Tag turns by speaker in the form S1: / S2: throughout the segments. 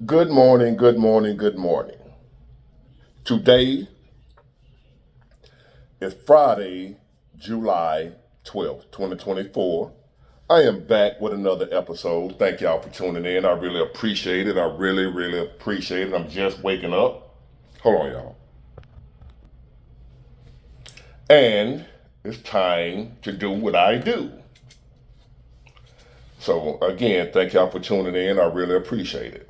S1: Good morning, good morning, good morning. Today is Friday, July 12th, 2024. I am back with another episode. Thank y'all for tuning in. I really appreciate it. I really appreciate it. I'm just waking up. Hold on, y'all. And it's time to do what I do. So, again, thank y'all for tuning in. I really appreciate it.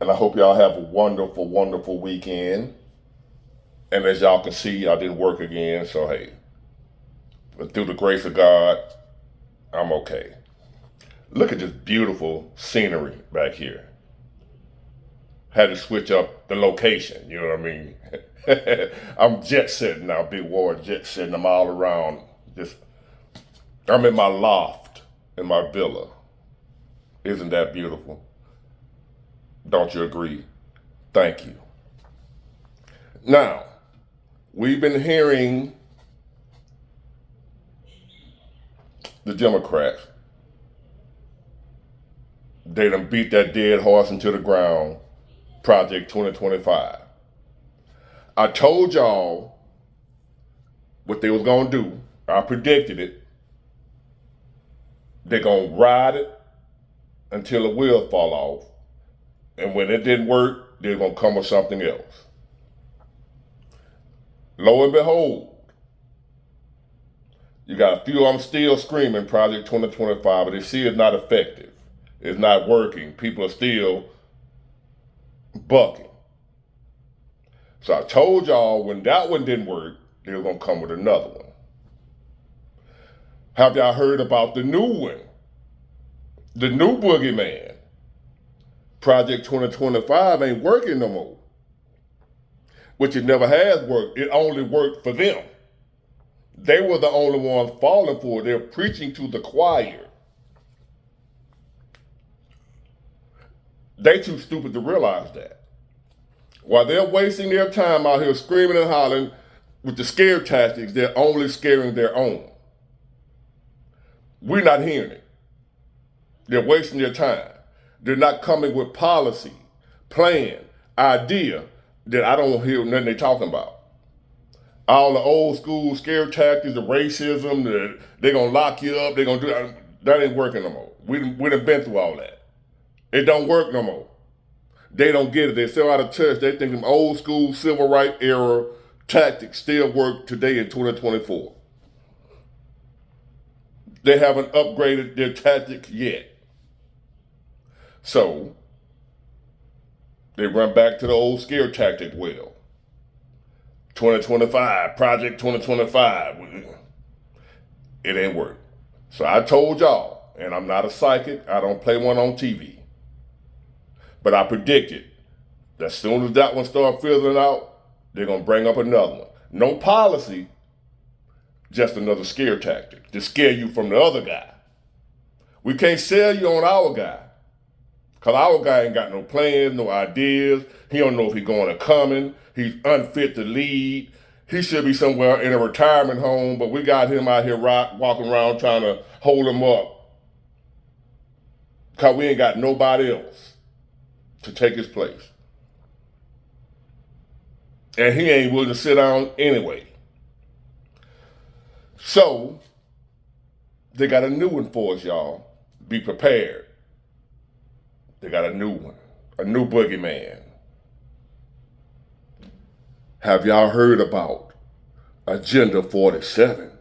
S1: And I hope y'all have a wonderful weekend. And as y'all can see, I didn't work again. So, hey, but through the grace of God, I'm okay. Look at this beautiful scenery back here. Had to switch up the location, you know what I mean? I'm jet setting now, big war jet setting. I'm all around. Just I'm in my loft in my villa. Isn't that beautiful? Don't you agree? Thank you. Now, we've been hearing the Democrats. They done beat that dead horse into the ground. Project 2025. I told y'all what they was gonna do. I predicted it. They're gonna ride it until the wheels fall off. And when it didn't work, they're gonna come with something else. Lo and behold, you got a few of them still screaming Project 2025, but they see it's not effective. It's not working. People are still bucking. So I told y'all when that one didn't work, they were gonna come with another one. Have y'all heard about the new one? The new Boogeyman. Project 2025 ain't working no more. Which it never has worked. It only worked for them. They were the only ones falling for it. They're preaching to the choir. They too stupid to realize that. While they're wasting their time out here screaming and hollering with the scare tactics, they're only scaring their own. We're not hearing it. They're wasting their time. They're not coming with policy, plan, idea that I don't hear nothing they're talking about. All the old school scare tactics, the racism, they're going to lock you up, they're going to do that ain't working no more. We done been through all that. It don't work no more. They don't get it. They're still out of touch. They think them old school civil rights era tactics still work today in 2024. They haven't upgraded their tactics yet. So, they run back to the old scare tactic well. 2025, Project 2025. It ain't work. So I told y'all, and I'm not a psychic, I don't play one on TV. But I predicted that as soon as that one starts fizzling out, they're going to bring up another one. No policy, just another scare tactic to scare you from the other guy. We can't sell you on our guy. Because our guy ain't got no plans, no ideas. He don't know if he's going or coming. He's unfit to lead. He should be somewhere in a retirement home, but we got him out here walking around trying to hold him up. Because we ain't got nobody else to take his place. And he ain't willing to sit down anyway. So, they got a new one for us, y'all. Be prepared. They got a new one. A new boogeyman. Have y'all heard about Agenda 47?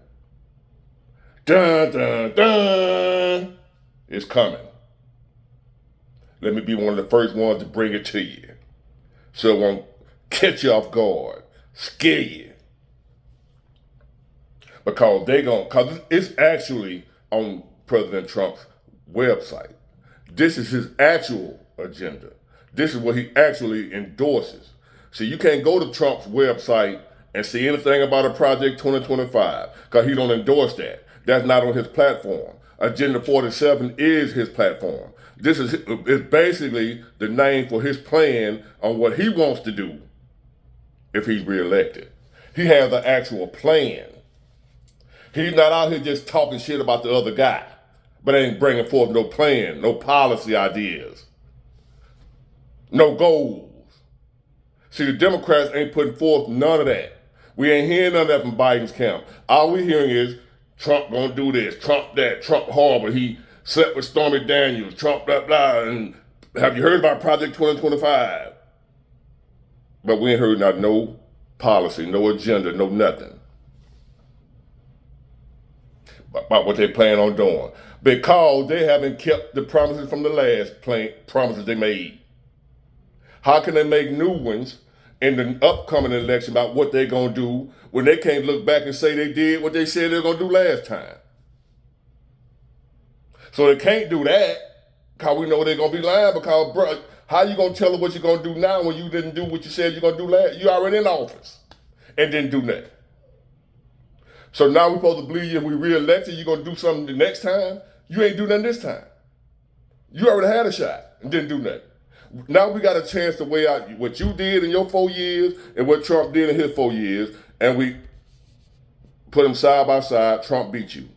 S1: Dun, dun, dun. It's coming. Let me be one of the first ones to bring it to you. So it won't catch you off guard, scare you. Because because it's actually on President Trump's website. This is his actual agenda. This is what he actually endorses. So you can't go to Trump's website and see anything about a Project 2025 because he don't endorse that. That's not on his platform. Agenda 47 is his platform. This is basically the name for his plan on what he wants to do if he's reelected. He has an actual plan. He's not out here just talking shit about the other guy, but ain't bringing forth no plan, no policy ideas. no goals. See, the Democrats ain't putting forth none of that. We ain't hearing none of that from Biden's camp. All we hearing is Trump gonna do this, Trump that, Trump horrible. He slept with Stormy Daniels, Trump blah blah. And have you heard about Project 2025? But we ain't heard not no policy, no agenda, no nothing about what they plan on doing, because they haven't kept the promises from the last promises they made. How can they make new ones in the upcoming election about what they're going to do when they can't look back and say they did what they said they were going to do last time? So they can't do that because we know they're going to be lying, because, bro, how you going to tell them what you're going to do now when you didn't do what you said you're going to do last? You already in office and didn't do nothing. So now we're supposed to believe you if we re-elected, you're going to do something the next time? You ain't do nothing this time. You already had a shot and didn't do nothing. Now we got a chance to weigh out what you did in your 4 years and what Trump did in his 4 years, and we put them side by side. Trump beat you.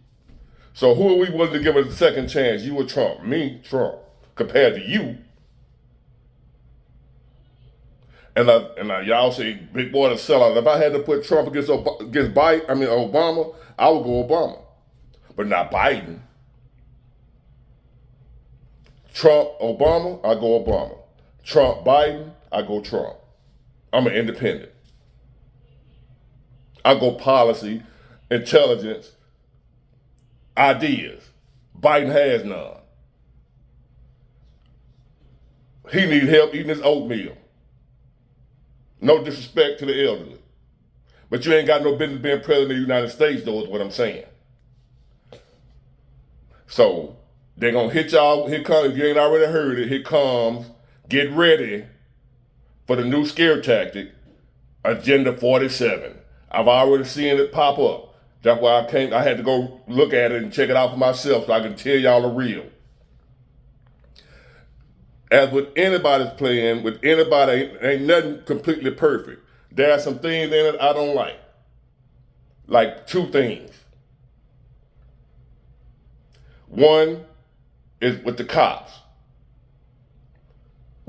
S1: So who are we willing to give a second chance? You or Trump? Me, Trump, compared to you. And y'all say, big boy the sellout. If I had to put Trump against Obama, I would go Obama, but not Biden. Trump, Obama, I go Obama. Trump, Biden, I go Trump. I'm an independent. I go policy, intelligence, ideas. Biden has none. He needs help eating his oatmeal. No disrespect to the elderly. But you ain't got no business being president of the United States, though, is what I'm saying. So they're going to hit y'all. Here comes, if you ain't already heard it, here comes, get ready for the new scare tactic, Agenda 47. I've already seen it pop up. That's why I had to go look at it and check it out for myself so I can tell y'all the real. As with anybody's playing, with anybody, ain't nothing completely perfect. There are some things in it I don't like. Like 2 things. One is with the cops,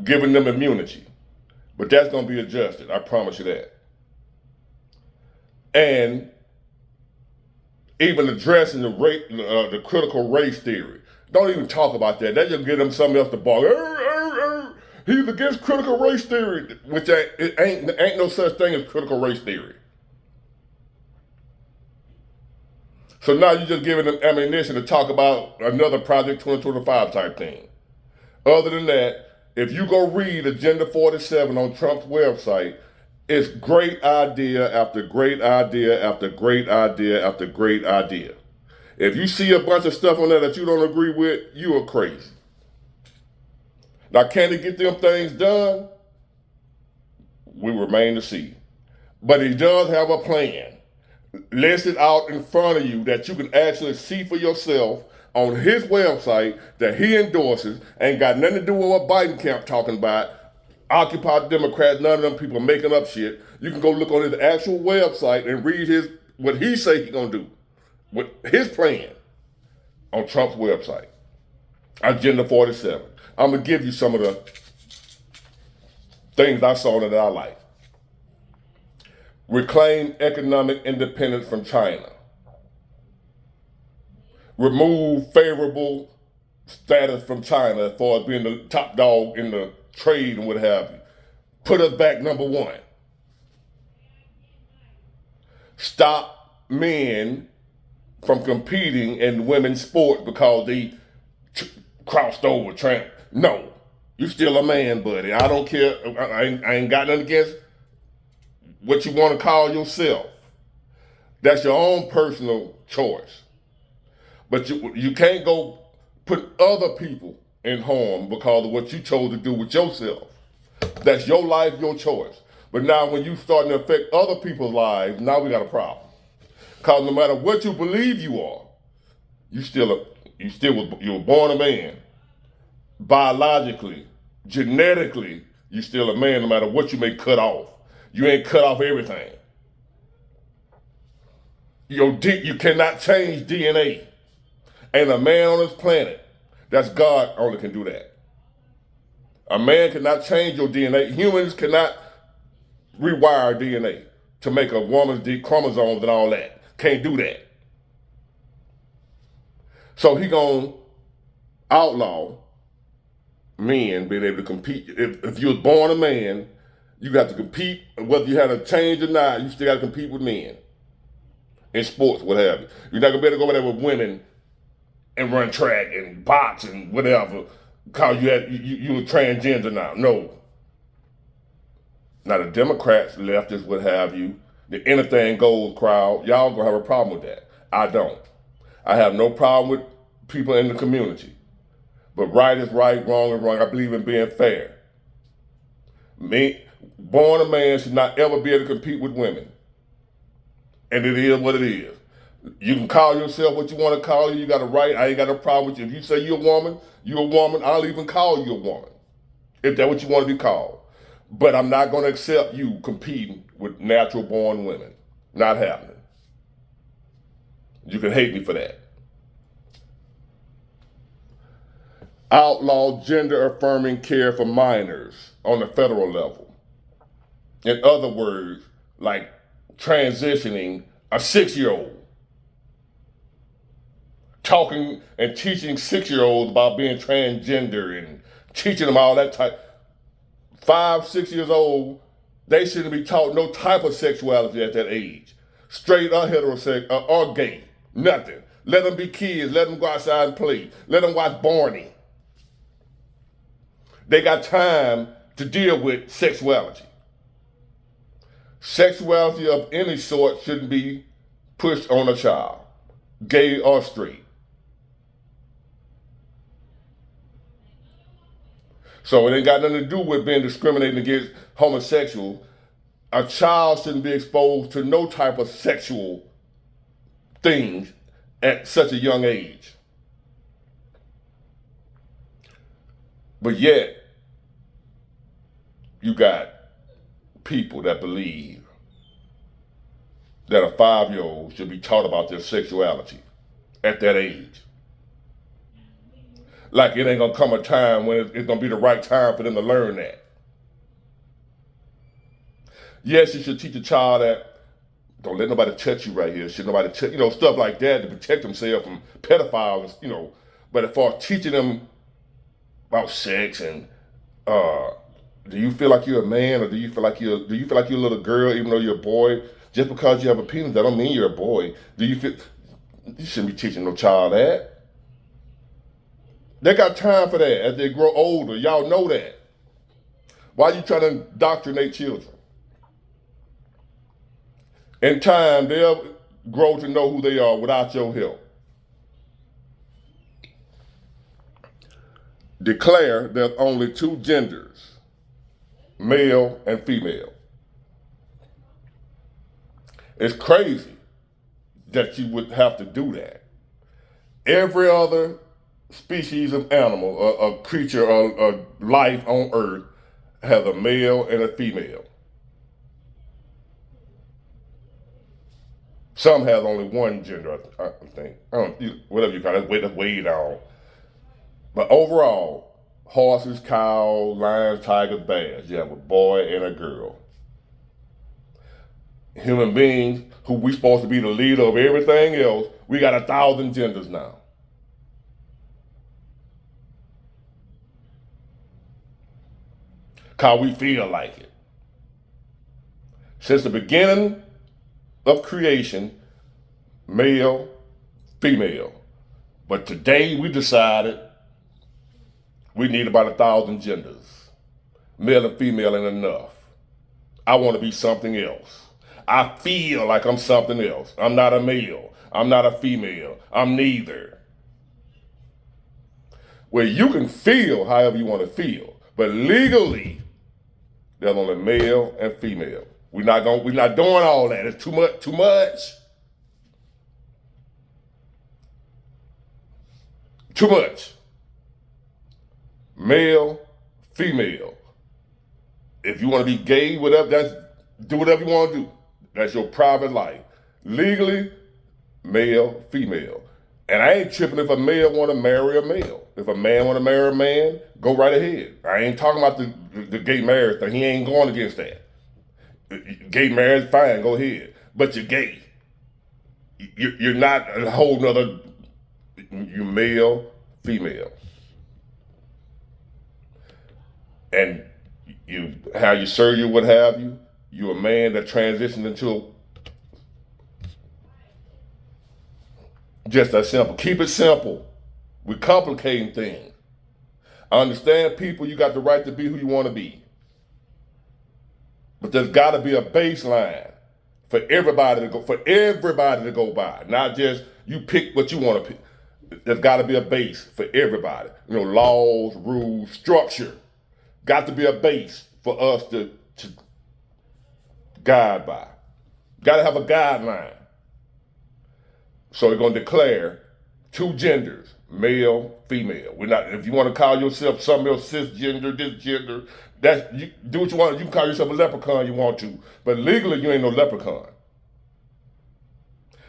S1: giving them immunity. But that's going to be adjusted, I promise you that. And even addressing the critical race theory. Don't even talk about that. That just give them something else to bark. He's against critical race theory, which ain't no such thing as critical race theory. So now you're just giving them ammunition to talk about another Project 2025 type thing. Other than that, if you go read Agenda 47 on Trump's website, it's great idea after great idea after great idea after great idea. If you see a bunch of stuff on there that you don't agree with, you are crazy. Now, can he get them things done? We remain to see. But he does have a plan listed out in front of you that you can actually see for yourself on his website that he endorses. Ain't got nothing to do with what Biden camp talking about. Occupy Democrats, none of them people making up shit. You can go look on his actual website and read what he say he gonna do with his plan on Trump's website. Agenda 47. I'm gonna give you some of the things I saw that I like. Reclaim economic independence from China. Remove favorable status from China as far as being the top dog in the trade and what have you. Put us back number 1. Stop men from competing in women's sport because they crossed over. No, you still a man, buddy. I don't care. I ain't got nothing against what you want to call yourself. That's your own personal choice. But you can't go put other people in harm because of what you chose to do with yourself. That's your life, your choice. But now when you starting to affect other people's lives, now we got a problem. Because no matter what you believe you are, you were born a man. Biologically, genetically, you still a man no matter what you may cut off. You ain't cut off everything. You cannot change DNA. Ain't a man on this planet. That's God only can do that. A man cannot change your DNA. Humans cannot rewire DNA to make a woman's chromosomes and all that. Can't do that. So he gonna outlaw men being able to compete. If you was born a man, you got to compete. Whether you had a change or not, you still got to compete with men in sports, what have you. You're not gonna be able to go over there with women and run track and box and whatever, cause you were transgender now. No. Now the Democrats, leftists, what have you, the anything goes crowd, y'all gonna have a problem with that. I don't. I have no problem with people in the community. But right is right, wrong is wrong. I believe in being fair. Me, born a man, should not ever be able to compete with women. And it is what it is. You can call yourself what you want to call you. You got a right. I ain't got no problem with you. If you say you're a woman, you're a woman. I'll even call you a woman, if that's what you want to be called. But I'm not going to accept you competing with natural born women. Not happening. You can hate me for that. Outlaw gender affirming care for minors on the federal level. In other words, like transitioning a 6-year-old. Talking and teaching 6-year-olds about being transgender and teaching them all that type. 5, 6 years old, they shouldn't be taught no type of sexuality at that age. Straight or heterosexual or gay. Nothing. Let them be kids. Let them go outside and play. Let them watch Barney. They got time to deal with sexuality. Sexuality of any sort shouldn't be pushed on a child, gay or straight. So it ain't got nothing to do with being discriminating against homosexuals. A child shouldn't be exposed to no type of sexual things at such a young age. But yet, you got people that believe that a 5-year-old should be taught about their sexuality at that age. Like it ain't gonna come a time when it's gonna be the right time for them to learn that. Yes, you should teach a child that don't let nobody touch you right here. Should nobody touch, stuff like that to protect themselves from pedophiles, But as far as teaching them about sex and do you feel like you're a man or do you feel like you're a little girl even though you're a boy? Just because you have a penis, that don't mean you're a boy. You shouldn't be teaching no child that. They got time for that as they grow older. Y'all know that. Why are you trying to indoctrinate children? In time, they'll grow to know who they are without your help. Declare there's only 2 genders, male and female. It's crazy that you would have to do that. Every other species of animal, a creature, a life on earth has a male and a female. Some have only one gender, I think. Whatever you call it, that's way down. But overall, horses, cows, lions, tigers, bears, you have a boy and a girl. Human beings, who we supposed to be the leader of everything else, we got 1,000 genders now. Cause we feel like it. Since the beginning of creation, male, female. But today we decided we need about 1,000 genders. Male and female ain't enough. I want to be something else. I feel like I'm something else. I'm not a male. I'm not a female. I'm neither. Well, you can feel however you want to feel, but legally, there's only male and female. We're not doing all that. It's too much. Too much. Male, female. If you want to be gay, whatever, do whatever you want to do. That's your private life. Legally, male, female. And I ain't tripping if a male want to marry a male. If a man want to marry a man, go right ahead. I ain't talking about the gay marriage thing. He ain't going against that. Gay marriage, fine, go ahead. But you're gay. You're not a whole nother, you male, female. And you, how you serve you, what have you, you're a man that transitioned into just that simple. Keep it simple. We're complicating things. I understand people, you got the right to be who you want to be. But there's got to be a baseline for everybody to go by. Not just you pick what you want to pick. There's got to be a base for everybody. You know, laws, rules, structure. Got to be a base for us to guide by. Got to have a guideline. So we're going to declare 2 genders, male, female. We're not. If you want to call yourself something else, cisgender, this gender, that's, you do what you want. You can call yourself a leprechaun you want to, but legally you ain't no leprechaun.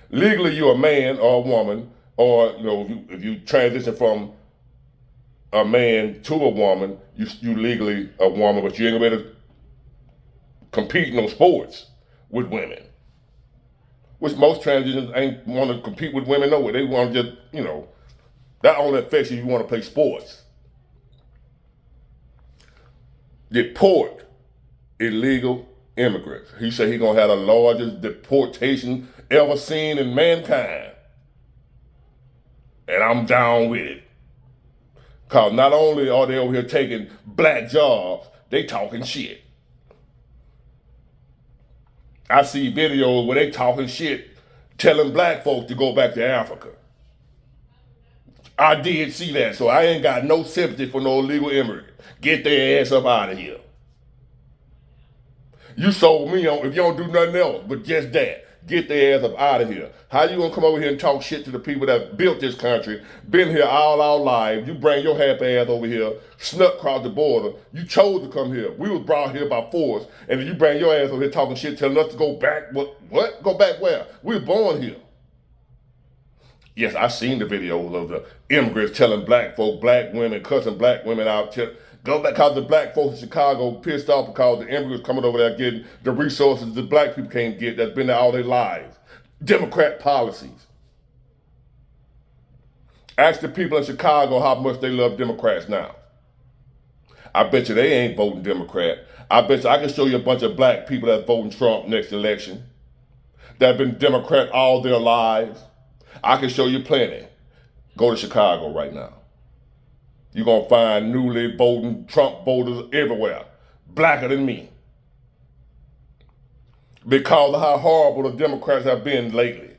S1: Legally you're a man or a woman, or you know, if you transition from a man to a woman, you legally a woman, but you ain't gonna be able to compete in no sports with women. Which most transitions ain't want to compete with women no way. They want to just, you know, that only affects you if you want to play sports. Deport illegal immigrants. He said he's gonna have the largest deportation ever seen in mankind. And I'm down with it. Cause not only are they over here taking black jobs, they talking shit. I see videos where they talking shit, telling black folks to go back to Africa. I did see that, so I ain't got no sympathy for no illegal immigrant. Get their ass up out of here. You sold me on, if you don't do nothing else but just that, get their ass up out of here. How you gonna come over here and talk shit to the people that built this country, been here all our lives, you bring your happy ass over here, snuck across the border, you chose to come here. We was brought here by force, and then you bring your ass over here talking shit, telling us to go back, what? Go back where? We were born here. Yes, I seen the videos of the immigrants telling black folk, black women, cussing black women out, go back, because the black folks in Chicago pissed off because the immigrants coming over there getting the resources that black people can't get, that's been there all their lives. Democrat policies. Ask the people in Chicago how much they love Democrats now. I bet you they ain't voting Democrat. I bet you I can show you a bunch of black people that voting Trump next election, that have been Democrat all their lives. I can show you plenty. Go to Chicago right now. You're going to find newly voting Trump voters everywhere, blacker than me. Because of how horrible the Democrats have been lately.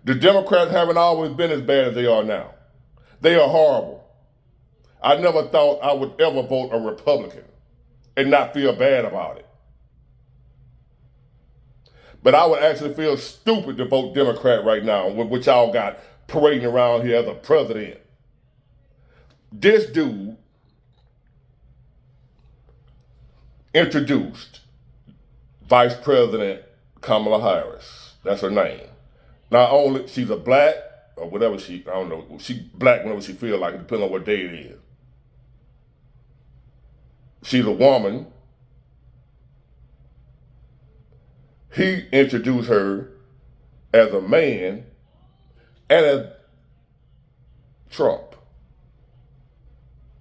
S1: The Democrats haven't always been as bad as they are now. They are horrible. I never thought I would ever vote a Republican and not feel bad about it. But I would actually feel stupid to vote Democrat right now, which y'all got parading around here as a president. This dude introduced Vice President Kamala Harris. That's her name. Not only she's a black, or whatever I don't know, she black whenever she feel like it, depending on what day it is. She's a woman. He introduced her as a man and as Trump.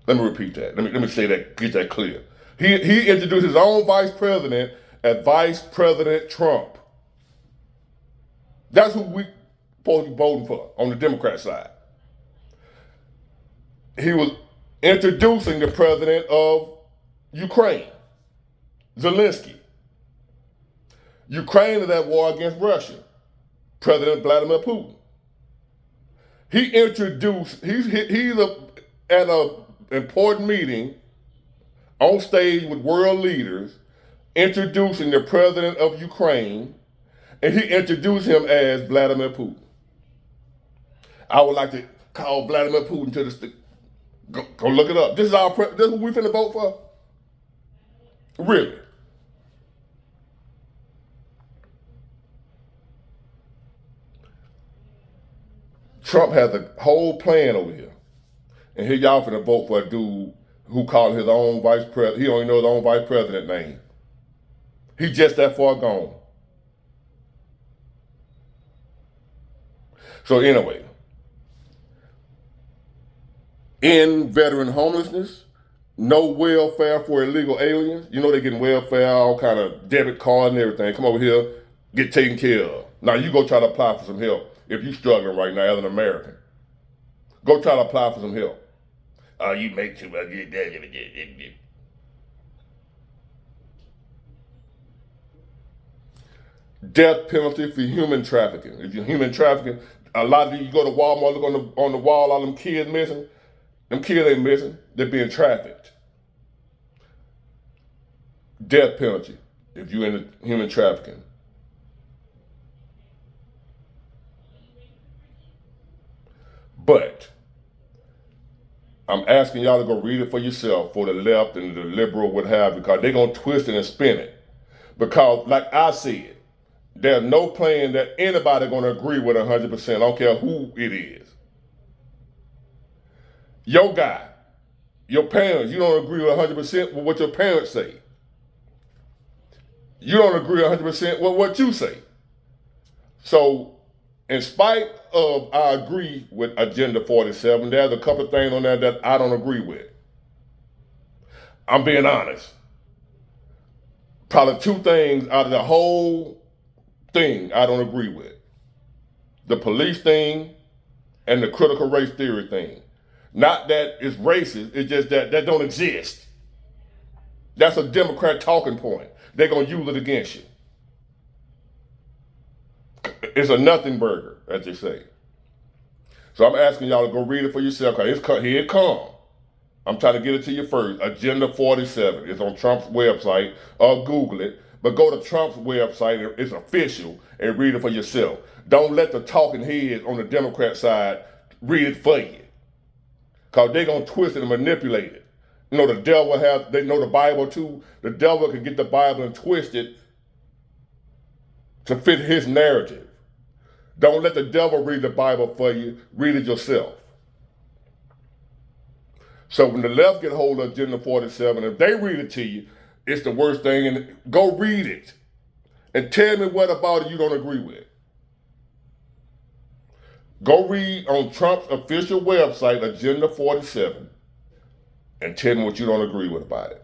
S1: Let me repeat that. Let me say that, get that clear. He introduced his own vice president as Vice President Trump. That's who we supposed to be voting for on the Democrat side. He was introducing the president of Ukraine, Zelensky. Ukraine is at war against Russia. President Vladimir Putin. He introduced, he's at an important meeting on stage with world leaders, introducing the president of Ukraine, and he introduced him as Vladimir Putin. I would like to call Vladimir Putin to the go look it up. This is what we finna vote for? Really? Trump has a whole plan over here. And here y'all finna vote for a dude who called his own vice president. He don't even know his own vice president name. He just that far gone. So anyway, in veteran homelessness, no welfare for illegal aliens. You know they getting welfare, all kind of debit card and everything. Come over here, get taken care of. Now you go try to apply for some help if you struggling right now as an American. Go try to apply for some help. You make too much. Death penalty for human trafficking. If you're human trafficking, a lot of you go to Walmart, look on the wall, all them kids missing. Them kids ain't missing. They're being trafficked. Death penalty if you're in human trafficking. But I'm asking y'all to go read it for yourself, for the left and the liberal would have, because they're going to twist it and spin it. Because, like I said, there's no plan that anybody going to agree with 100%. I don't care who it is. Your guy, your parents, you don't agree with 100% with what your parents say. You don't agree 100% with what you say. So, in spite of I agree with Agenda 47, there's a couple of things on there that I don't agree with. I'm being honest. Probably two things out of the whole thing I don't agree with. The police thing and the critical race theory thing. Not that it's racist, it's just that don't exist. That's a Democrat talking point. They're going to use it against you. It's a nothing burger, as they say. So I'm asking y'all to go read it for yourself, because here it comes. I'm trying to get it to you first. Agenda 47. It's on Trump's website, or Google it. But go to Trump's website, it's official, and read it for yourself. Don't let the talking heads on the Democrat side read it for you. Because they're going to twist it and manipulate it. You know, the devil they know the Bible too. The devil can get the Bible and twist it to fit his narrative. Don't let the devil read the Bible for you. Read it yourself. So when the left get hold of Agenda 47, if they read it to you, it's the worst thing. And go read it. And tell me what about it you don't agree with. Go read on Trump's official website, Agenda 47, and tell me what you don't agree with about it.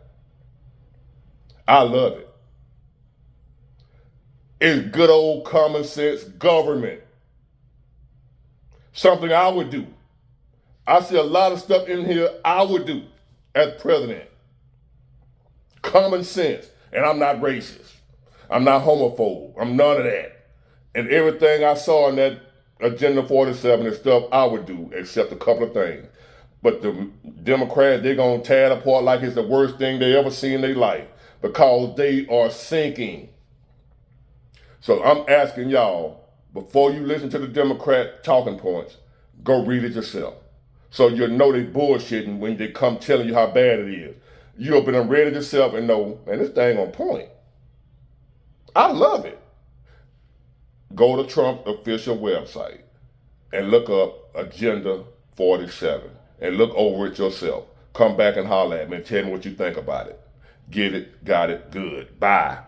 S1: I love it. It's good old common sense government. Something I would do. I see a lot of stuff in here I would do as president. Common sense. And I'm not racist. I'm not homophobe. I'm none of that. And everything I saw in that Agenda 47 is stuff I would do, except a couple of things. But the Democrats, they're going to tear it apart like it's the worst thing they ever seen in their life, because they are sinking. So I'm asking y'all, before you listen to the Democrat talking points, go read it yourself. So you'll know they bullshitting when they come telling you how bad it is. You'll be read it yourself and know, man, this thing on point. I love it. Go to Trump's official website and look up Agenda 47 and look over it yourself. Come back and holler at me and tell me what you think about it. Get it, got it, good. Bye.